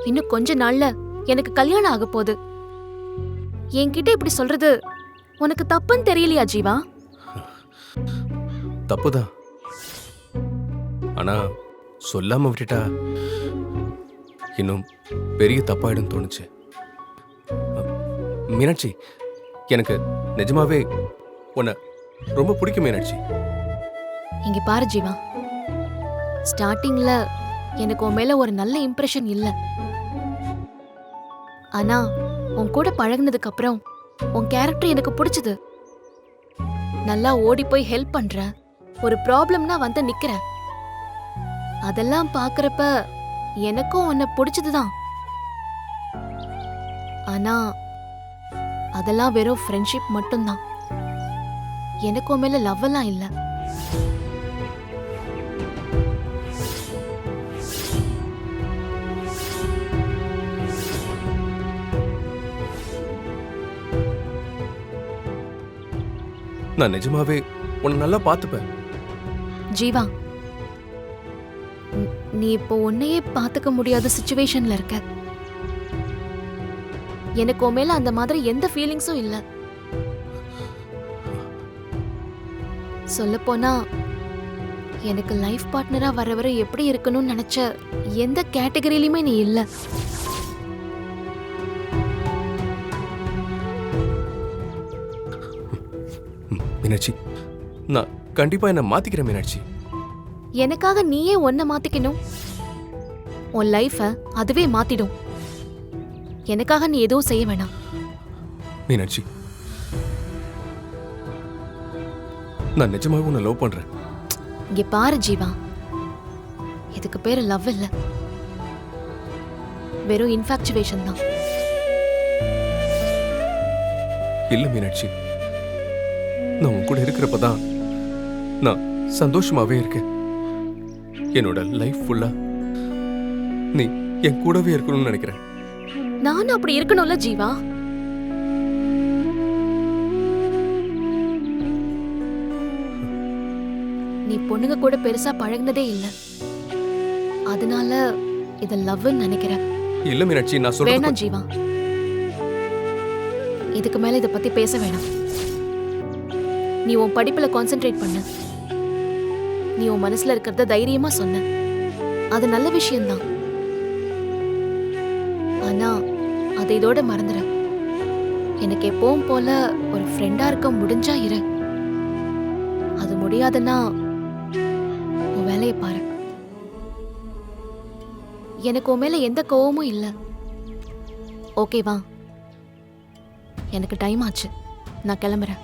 இன்னும் கொஞ்ச நாள்ல எனக்கு கல்யாணம் ஆக போகுது. என்கிட்ட இப்படி சொல்றது உனக்கு தப்புன்னு தெரியலையா ஜீவா? தப்புதான். ஆனா சொல்லாம விட்டுட்டா இன்னும் பெரிய தப்பாயிடும் தோணுச்சு. மீனாட்சி, எனக்கு நிஜமாவே உன்னை ரொம்ப பிடிக்கும் மீனாட்சி. இங்க பாரு ஜீவா, ஸ்டார்டிங்ல எனக்கு உன் மேல ஒரு நல்ல இம்ப்ரெஷன் இல்ல. ஆனா உன் கூட பழகுனதுக்கு அப்புறம் உன் கேரக்டர் எனக்கு பிடிச்சது. நல்லா ஓடி போய் ஹெல்ப் பண்ற, ஒரு ப்ராப்ளம்னா வந்து நிக்கிற. அதெல்லாம் பாக்குறப்ப எனக்கும் உன்னை பிடிச்சதுதான். ஆனா அதெல்லாம் வெறும் ஃப்ரெண்ட்ஷிப் மட்டும்தான். எனக்கு உன் மேல லவ் எல்லாம் இல்ல. நான் நிஜமாவே உன்னை நல்லா பார்த்துப்பேன். ஜீவா, நீ இப்போ உன்னையே பாத்துக்க முடியாத சிச்சுவேஷன்ல இருக்க. எனக்கு உன் மேல அந்த மாதிரி எந்த ஃபீலிங்ஸும் இல்ல. சொல்லப்போனா எனக்கு லைஃப் பார்ட்னரா வர எப்படி இருக்கணும்னு நினைச்ச எந்த கேட்டகரியிலுமே நீ இல்ல. மீனாட்சி, நான் கண்டிப்பா என்ன மாத்திக்கிறேன் மீனாட்சி. எனக்காக நீயே உன்னை மாத்திக்கணும். உன் லைஃப அதுவே மாத்திடும். எனக்காக நீ எதுவும் செய்ய வேணாம். மீனாட்சி, நான் நிஜமாவே உன்னை லவ் பண்றேன். இங்க பாரு ஜீவா, இதுக்கு பேரு லவ் இல்ல, வெறும் இன்ஃபாக்சுவேஷன் தான். இல்ல மீனாட்சி, நான் உன் கூட இருக்கிறப்பதான் நான் சந்தோஷமாவே இருக்கேன். என்னோட லைஃப் ஃபுல்லா நீ என் கூடவே இருக்கணும்னு நினைக்கிறேன். நானும் அப்படி இருக்கணும்ல ஜீவா. நீ பொண்ணுங்க கூட பெருசா பழகுனதே இல்ல, அதனால இத லவ்னு நினைக்கிற. இல்ல மீனாட்சி, நான் சொல்றேன். வேணாம் ஜீவா, இதுக்கு மேல இத பத்தி பேச வேணாம். நீ உன் படிப்புல கான்சென்ட்ரேட் பண்ணு. நீ உன் மனசுல இருக்கிறத தைரியமா சொன்ன, அது நல்ல விஷயம்தான். ஆனா அதை இதோட மறந்துற. எனக்கு எப்பவும் போல ஒரு ஃப்ரெண்டா இருக்க முடிஞ்சா இரு. அது முடியாதுன்னா உன் வேலையை பாரு. எனக்கு உன் மேல எந்த கோவமும் இல்ல. ஓகேவா? எனக்கு டைம் ஆச்சு, நான் கிளம்புறேன்.